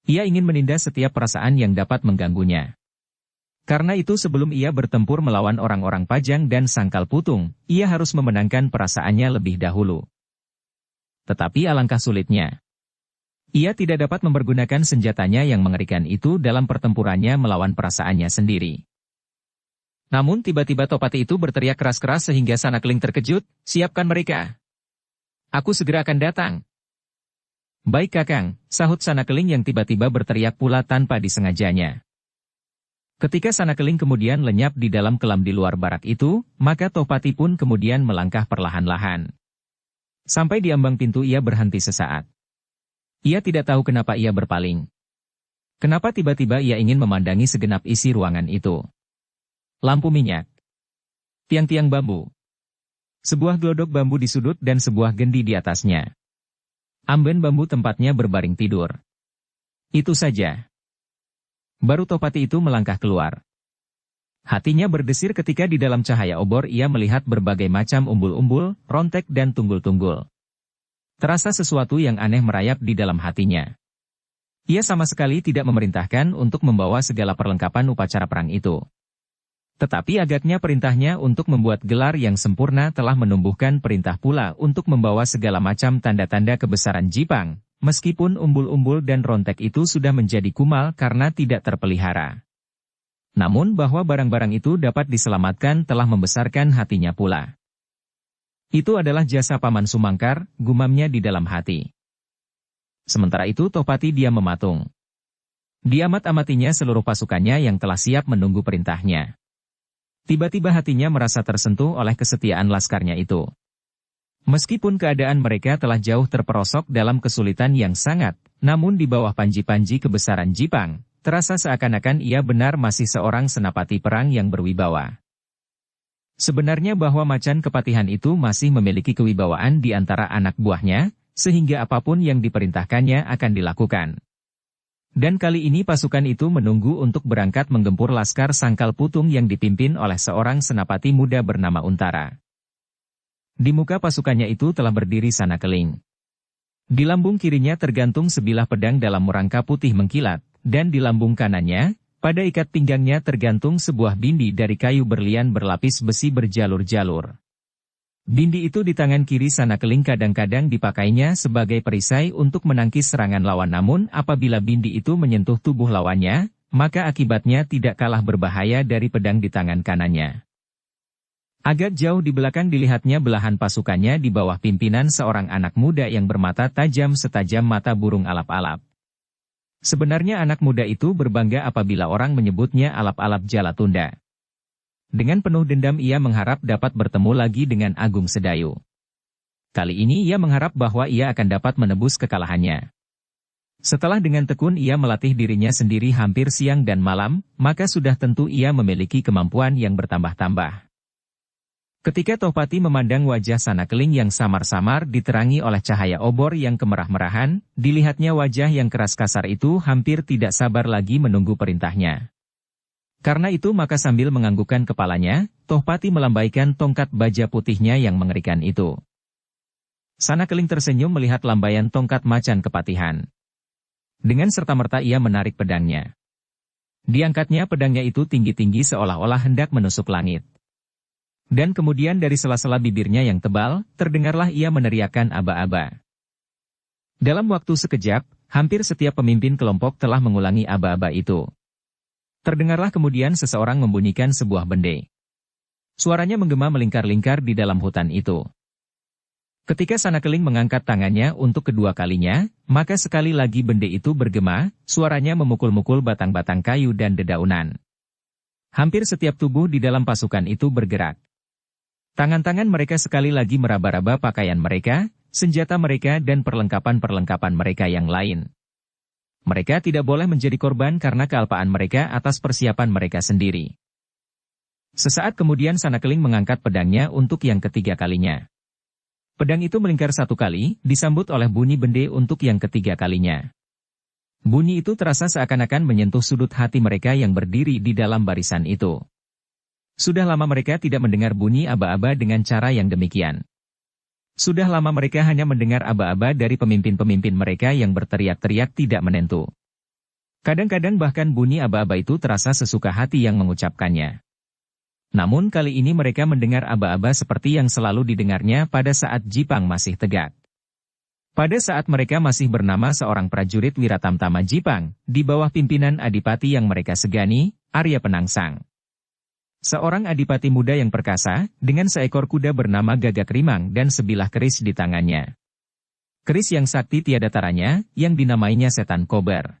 Ia ingin menindas setiap perasaan yang dapat mengganggunya. Karena itu sebelum ia bertempur melawan orang-orang Pajang dan Sangkal Putung, ia harus memenangkan perasaannya lebih dahulu. Tetapi alangkah sulitnya. Ia tidak dapat mempergunakan senjatanya yang mengerikan itu dalam pertempurannya melawan perasaannya sendiri. Namun tiba-tiba Tohpati itu berteriak keras-keras sehingga Sanakeling terkejut, "Siapkan mereka. Aku segera akan datang." "Baik Kakang," sahut Sanakeling yang tiba-tiba berteriak pula tanpa disengajanya. Ketika Sanakeling kemudian lenyap di dalam kelam di luar barak itu, maka Tohpati pun kemudian melangkah perlahan-lahan. Sampai di ambang pintu ia berhenti sesaat. Ia tidak tahu kenapa ia berpaling. Kenapa tiba-tiba ia ingin memandangi segenap isi ruangan itu. Lampu minyak. Tiang-tiang bambu. Sebuah gelodok bambu di sudut dan sebuah gendi di atasnya. Amben bambu tempatnya berbaring tidur. Itu saja. Baru Tohpati itu melangkah keluar. Hatinya berdesir ketika di dalam cahaya obor ia melihat berbagai macam umbul-umbul, rontek dan tunggul-tunggul. Terasa sesuatu yang aneh merayap di dalam hatinya. Ia sama sekali tidak memerintahkan untuk membawa segala perlengkapan upacara perang itu. Tetapi agaknya perintahnya untuk membuat gelar yang sempurna telah menumbuhkan perintah pula untuk membawa segala macam tanda-tanda kebesaran Jipang. Meskipun umbul-umbul dan rontek itu sudah menjadi kumal karena tidak terpelihara. Namun bahwa barang-barang itu dapat diselamatkan telah membesarkan hatinya pula. Itu adalah jasa Paman Sumangkar, gumamnya di dalam hati. Sementara itu Tohpati diam mematung. Diamat-amatinya seluruh pasukannya yang telah siap menunggu perintahnya. Tiba-tiba hatinya merasa tersentuh oleh kesetiaan laskarnya itu. Meskipun keadaan mereka telah jauh terperosok dalam kesulitan yang sangat, namun di bawah panji-panji kebesaran Jipang, terasa seakan-akan ia benar masih seorang senapati perang yang berwibawa. Sebenarnya bahwa Macan Kepatihan itu masih memiliki kewibawaan di antara anak buahnya, sehingga apapun yang diperintahkannya akan dilakukan. Dan kali ini pasukan itu menunggu untuk berangkat menggempur laskar Sangkal Putung yang dipimpin oleh seorang senapati muda bernama Untara. Di muka pasukannya itu telah berdiri Sanakeling. Di lambung kirinya tergantung sebilah pedang dalam rangka putih mengkilat, dan di lambung kanannya, pada ikat pinggangnya tergantung sebuah bindi dari kayu berlian berlapis besi berjalur-jalur. Bindi itu di tangan kiri Sanakeling kadang-kadang dipakainya sebagai perisai untuk menangkis serangan lawan, namun apabila bindi itu menyentuh tubuh lawannya, maka akibatnya tidak kalah berbahaya dari pedang di tangan kanannya. Agak jauh di belakang dilihatnya belahan pasukannya di bawah pimpinan seorang anak muda yang bermata tajam setajam mata burung alap-alap. Sebenarnya anak muda itu berbangga apabila orang menyebutnya alap-alap Jalatunda. Dengan penuh dendam ia mengharap dapat bertemu lagi dengan Agung Sedayu. Kali ini ia mengharap bahwa ia akan dapat menebus kekalahannya. Setelah dengan tekun ia melatih dirinya sendiri hampir siang dan malam, maka sudah tentu ia memiliki kemampuan yang bertambah-tambah. Ketika Tohpati memandang wajah Sanakeling yang samar-samar diterangi oleh cahaya obor yang kemerah-merahan, dilihatnya wajah yang keras kasar itu hampir tidak sabar lagi menunggu perintahnya. Karena itu maka sambil menganggukkan kepalanya, Tohpati melambaikan tongkat baja putihnya yang mengerikan itu. Sanakeling tersenyum melihat lambaian tongkat macan kepatihan. Dengan serta-merta ia menarik pedangnya. Diangkatnya pedangnya itu tinggi-tinggi seolah-olah hendak menusuk langit. Dan kemudian dari sela-sela bibirnya yang tebal, terdengarlah ia meneriakkan aba-aba. Dalam waktu sekejap, hampir setiap pemimpin kelompok telah mengulangi aba-aba itu. Terdengarlah kemudian seseorang membunyikan sebuah bende. Suaranya menggema melingkar-lingkar di dalam hutan itu. Ketika Sanakeling mengangkat tangannya untuk kedua kalinya, maka sekali lagi bende itu bergema, suaranya memukul-mukul batang-batang kayu dan dedaunan. Hampir setiap tubuh di dalam pasukan itu bergerak. Tangan-tangan mereka sekali lagi meraba-raba pakaian mereka, senjata mereka dan perlengkapan-perlengkapan mereka yang lain. Mereka tidak boleh menjadi korban karena kealpaan mereka atas persiapan mereka sendiri. Sesaat kemudian Sanakeling mengangkat pedangnya untuk yang ketiga kalinya. Pedang itu melingkar satu kali, disambut oleh bunyi bende untuk yang ketiga kalinya. Bunyi itu terasa seakan-akan menyentuh sudut hati mereka yang berdiri di dalam barisan itu. Sudah lama mereka tidak mendengar bunyi aba-aba dengan cara yang demikian. Sudah lama mereka hanya mendengar aba-aba dari pemimpin-pemimpin mereka yang berteriak-teriak tidak menentu. Kadang-kadang bahkan bunyi aba-aba itu terasa sesuka hati yang mengucapkannya. Namun kali ini mereka mendengar aba-aba seperti yang selalu didengarnya pada saat Jipang masih tegak. Pada saat mereka masih bernama seorang prajurit Wiratamtama Jipang, di bawah pimpinan adipati yang mereka segani, Arya Penangsang. Seorang adipati muda yang perkasa, dengan seekor kuda bernama Gagak Rimang dan sebilah keris di tangannya. Keris yang sakti tiada taranya, yang dinamainya setan kober.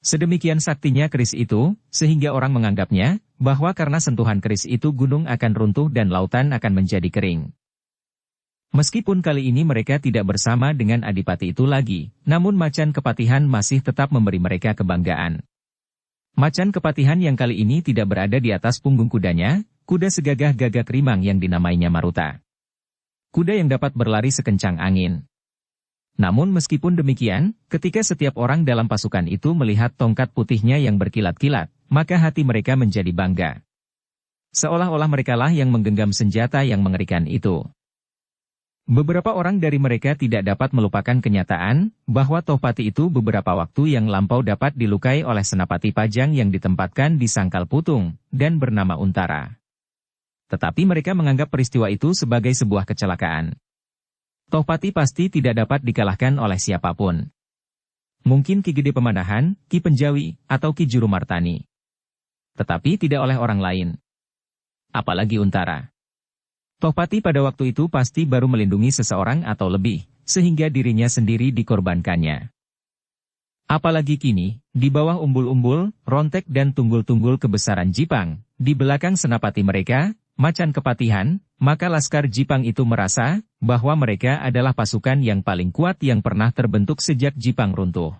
Sedemikian saktinya keris itu, sehingga orang menganggapnya, bahwa karena sentuhan keris itu gunung akan runtuh dan lautan akan menjadi kering. Meskipun kali ini mereka tidak bersama dengan adipati itu lagi, namun macan kepatihan masih tetap memberi mereka kebanggaan. Macan kepatihan yang kali ini tidak berada di atas punggung kudanya, kuda segagah Gagak Rimang yang dinamainya Maruta. Kuda yang dapat berlari sekencang angin. Namun meskipun demikian, ketika setiap orang dalam pasukan itu melihat tongkat putihnya yang berkilat-kilat, maka hati mereka menjadi bangga. Seolah-olah merekalah yang menggenggam senjata yang mengerikan itu. Beberapa orang dari mereka tidak dapat melupakan kenyataan bahwa Tohpati itu beberapa waktu yang lampau dapat dilukai oleh senapati Pajang yang ditempatkan di Sangkal Putung dan bernama Untara. Tetapi mereka menganggap peristiwa itu sebagai sebuah kecelakaan. Tohpati pasti tidak dapat dikalahkan oleh siapapun. Mungkin Ki Gede Pemanahan, Ki Penjawi, atau Ki Juru Martani. Tetapi tidak oleh orang lain. Apalagi Untara. Tohpati pada waktu itu pasti baru melindungi seseorang atau lebih, sehingga dirinya sendiri dikorbankannya. Apalagi kini, di bawah umbul-umbul, rontek dan tunggul-tunggul kebesaran Jipang, di belakang senapati mereka, macan kepatihan, maka laskar Jipang itu merasa bahwa mereka adalah pasukan yang paling kuat yang pernah terbentuk sejak Jipang runtuh.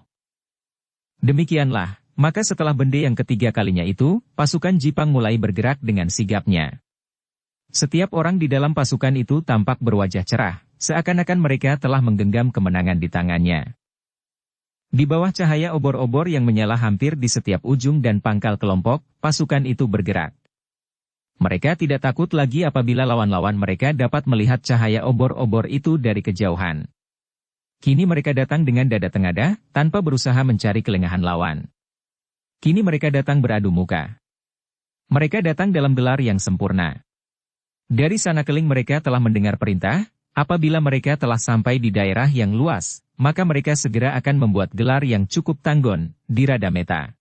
Demikianlah, maka setelah bende yang ketiga kalinya itu, pasukan Jipang mulai bergerak dengan sigapnya. Setiap orang di dalam pasukan itu tampak berwajah cerah, seakan-akan mereka telah menggenggam kemenangan di tangannya. Di bawah cahaya obor-obor yang menyala hampir di setiap ujung dan pangkal kelompok, pasukan itu bergerak. Mereka tidak takut lagi apabila lawan-lawan mereka dapat melihat cahaya obor-obor itu dari kejauhan. Kini mereka datang dengan dada tengadah, tanpa berusaha mencari kelengahan lawan. Kini mereka datang beradu muka. Mereka datang dalam gelar yang sempurna. Dari Sanakeling mereka telah mendengar perintah, apabila mereka telah sampai di daerah yang luas, maka mereka segera akan membuat gelar yang cukup tanggon, di Radameta.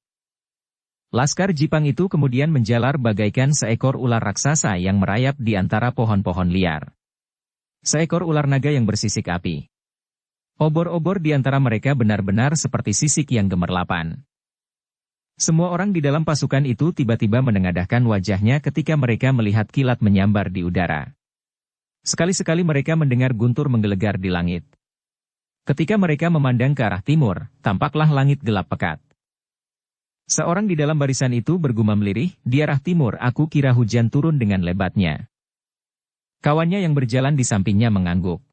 Laskar Jipang itu kemudian menjalar bagaikan seekor ular raksasa yang merayap di antara pohon-pohon liar. Seekor ular naga yang bersisik api. Obor-obor di antara mereka benar-benar seperti sisik yang gemerlapan. Semua orang di dalam pasukan itu tiba-tiba menengadahkan wajahnya ketika mereka melihat kilat menyambar di udara. Sekali-sekali mereka mendengar guntur menggelegar di langit. Ketika mereka memandang ke arah timur, tampaklah langit gelap pekat. Seorang di dalam barisan itu bergumam lirih, di arah timur aku kira hujan turun dengan lebatnya. Kawannya yang berjalan di sampingnya mengangguk.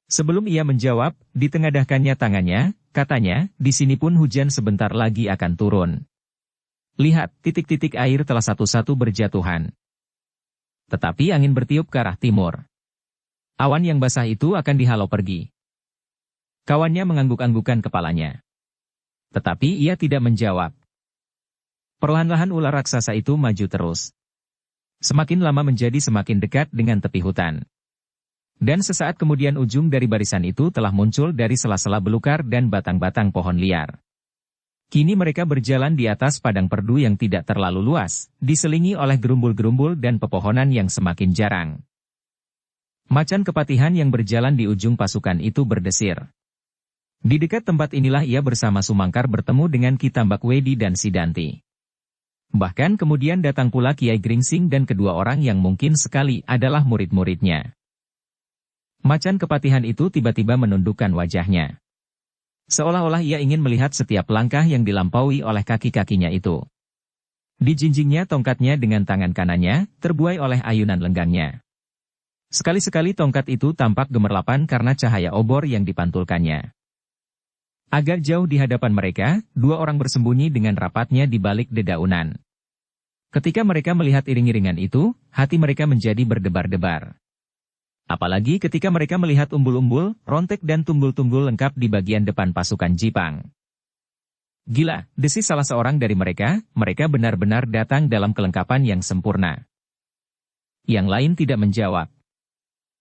Sebelum ia menjawab, ditengadahkannya tangannya, katanya, di sini pun hujan sebentar lagi akan turun. Lihat, titik-titik air telah satu-satu berjatuhan. Tetapi angin bertiup ke arah timur. Awan yang basah itu akan dihalau pergi. Kawannya mengangguk-anggukan kepalanya. Tetapi ia tidak menjawab. Perlahan-lahan ular raksasa itu maju terus. Semakin lama menjadi semakin dekat dengan tepi hutan. Dan sesaat kemudian ujung dari barisan itu telah muncul dari sela-sela belukar dan batang-batang pohon liar. Kini mereka berjalan di atas padang perdu yang tidak terlalu luas, diselingi oleh gerumbul-gerumbul dan pepohonan yang semakin jarang. Macan kepatihan yang berjalan di ujung pasukan itu berdesir. Di dekat tempat inilah ia bersama Sumangkar bertemu dengan Ki Tambak Wedi dan Sidanti. Bahkan kemudian datang pula Kiai Gringsing dan kedua orang yang mungkin sekali adalah murid-muridnya. Macan kepatihan itu tiba-tiba menundukkan wajahnya. Seolah-olah ia ingin melihat setiap langkah yang dilampaui oleh kaki-kakinya itu. Dijinjingnya tongkatnya dengan tangan kanannya, terbuai oleh ayunan lenggangnya. Sekali-sekali tongkat itu tampak gemerlapan karena cahaya obor yang dipantulkannya. Agak jauh di hadapan mereka, dua orang bersembunyi dengan rapatnya di balik dedaunan. Ketika mereka melihat iring-iringan itu, hati mereka menjadi berdebar-debar. Apalagi ketika mereka melihat umbul-umbul, rontek dan tumbul-tumbul lengkap di bagian depan pasukan Jipang. Gila, desis salah seorang dari mereka benar-benar datang dalam kelengkapan yang sempurna. Yang lain tidak menjawab.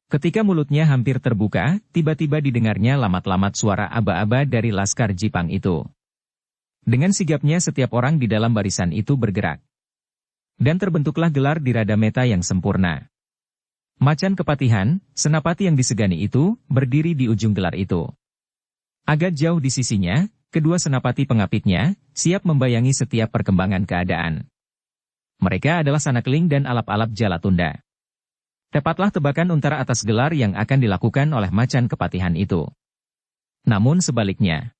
Ketika mulutnya hampir terbuka, tiba-tiba didengarnya lamat-lamat suara aba-aba dari laskar Jipang itu. Dengan sigapnya setiap orang di dalam barisan itu bergerak. Dan terbentuklah gelar di Radameta yang sempurna. Macan kepatihan, senapati yang disegani itu, berdiri di ujung gelar itu. Agak jauh di sisinya, kedua senapati pengapitnya, siap membayangi setiap perkembangan keadaan. Mereka adalah Sanakling dan alap-alap Jalatunda. Tepatlah tebakan untara atas gelar yang akan dilakukan oleh macan kepatihan itu. Namun sebaliknya.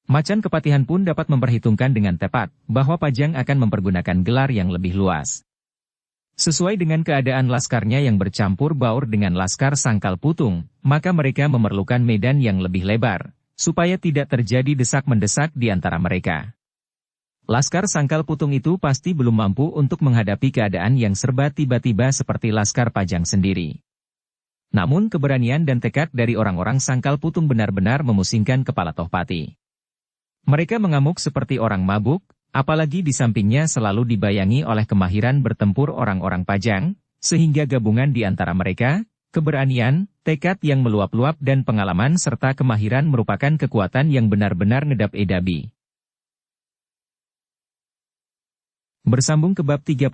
Macan kepatihan pun dapat memperhitungkan dengan tepat, bahwa Pajang akan mempergunakan gelar yang lebih luas. Sesuai dengan keadaan laskarnya yang bercampur baur dengan laskar Sangkal Putung, maka mereka memerlukan medan yang lebih lebar, supaya tidak terjadi desak-mendesak di antara mereka. Laskar Sangkal Putung itu pasti belum mampu untuk menghadapi keadaan yang serba tiba-tiba seperti laskar Pajang sendiri. Namun keberanian dan tekad dari orang-orang Sangkal Putung benar-benar memusingkan kepala Tohpati. Mereka mengamuk seperti orang mabuk, apalagi di sampingnya selalu dibayangi oleh kemahiran bertempur orang-orang Pajang, sehingga gabungan di antara mereka, keberanian, tekad yang meluap-luap dan pengalaman serta kemahiran merupakan kekuatan yang benar-benar ngedap edabi. Bersambung ke bab 35.